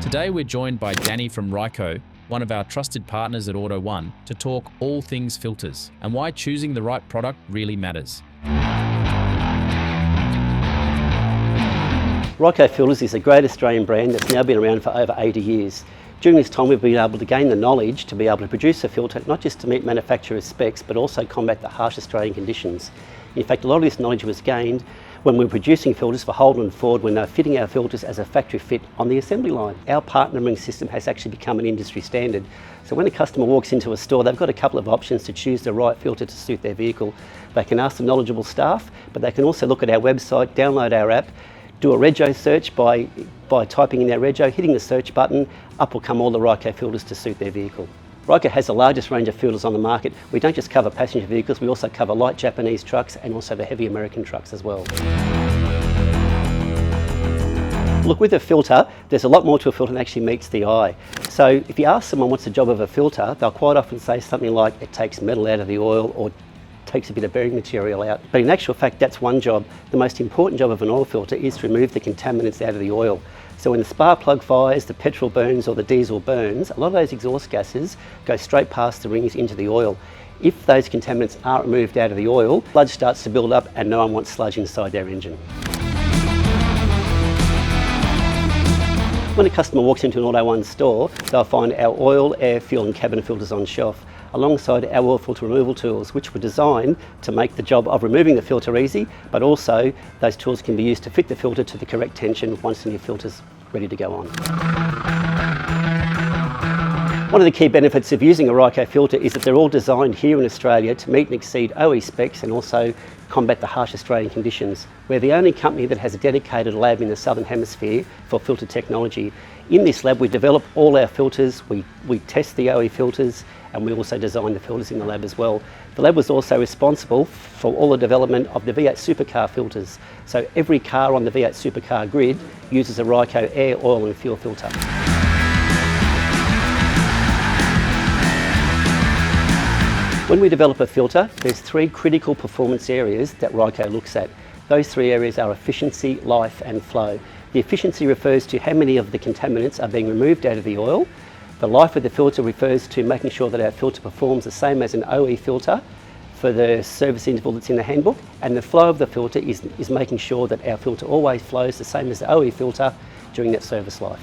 Today we're joined by Danny from Ryco, one of our trusted partners at Auto One, to talk all things filters and why choosing the right product really matters. Ryco Filters is a great Australian brand that's now been around for over 80 years. During this time we've been able to gain the knowledge to be able to produce a filter not just to meet manufacturers' specs but also combat the harsh Australian conditions. In fact, a lot of this knowledge was gained when we were producing filters for Holden and Ford when they were fitting our filters as a factory fit on the assembly line. Our partnering system has actually become an industry standard. So when a customer walks into a store, they've got a couple of options to choose the right filter to suit their vehicle. They can ask the knowledgeable staff, but they can also look at our website, download our app, do a rego search by typing in their rego, hitting the search button, up will come all the Ryco filters to suit their vehicle. Ryco has the largest range of filters on the market. We don't just cover passenger vehicles, we also cover light Japanese trucks and also the heavy American trucks as well. Look, with a filter, there's a lot more to a filter than actually meets the eye. So if you ask someone what's the job of a filter, they'll quite often say something like it takes metal out of the oil or takes a bit of bearing material out. But in actual fact, that's one job. The most important job of an oil filter is to remove the contaminants out of the oil. So when the spark plug fires, the petrol burns or the diesel burns, a lot of those exhaust gases go straight past the rings into the oil. If those contaminants aren't removed out of the oil, sludge starts to build up and no one wants sludge inside their engine. When a customer walks into an Auto One store, they'll find our oil, air, fuel and cabin filters on shelf, alongside our oil filter removal tools, which were designed to make the job of removing the filter easy, but also those tools can be used to fit the filter to the correct tension once the new filter's ready to go on. One of the key benefits of using a Ryco filter is that they're all designed here in Australia to meet and exceed OE specs and also combat the harsh Australian conditions. We're the only company that has a dedicated lab in the Southern Hemisphere for filter technology. In this lab we develop all our filters, we test the OE filters and we also design the filters in the lab as well. The lab was also responsible for all the development of the V8 Supercar filters. So every car on the V8 Supercar grid uses a Ryco air, oil and fuel filter. When we develop a filter, there's three critical performance areas that Ryco looks at. Those three areas are efficiency, life and flow. The efficiency refers to how many of the contaminants are being removed out of the oil. The life of the filter refers to making sure that our filter performs the same as an OE filter for the service interval that's in the handbook, and the flow of the filter is making sure that our filter always flows the same as the OE filter during that service life.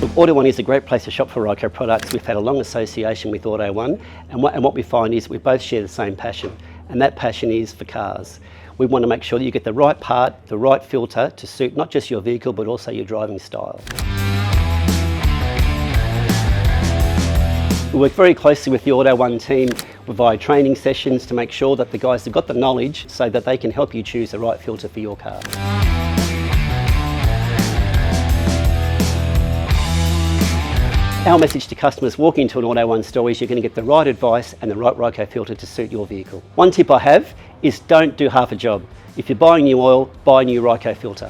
Look, Auto One is a great place to shop for Ryco products. We've had a long association with Auto One, and what we find is we both share the same passion, and that passion is for cars. We want to make sure that you get the right part, the right filter to suit not just your vehicle but also your driving style. We work very closely with the Auto One team via training sessions to make sure that the guys have got the knowledge so that they can help you choose the right filter for your car. Our message to customers walking into an Auto One store is you're going to get the right advice and the right Ryco filter to suit your vehicle. One tip I have is don't do half a job. If you're buying new oil, buy a new Ryco filter.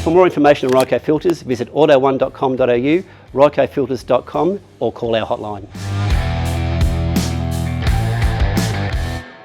For more information on Ryco filters, visit auto1.com.au, rycofilters.com or call our hotline.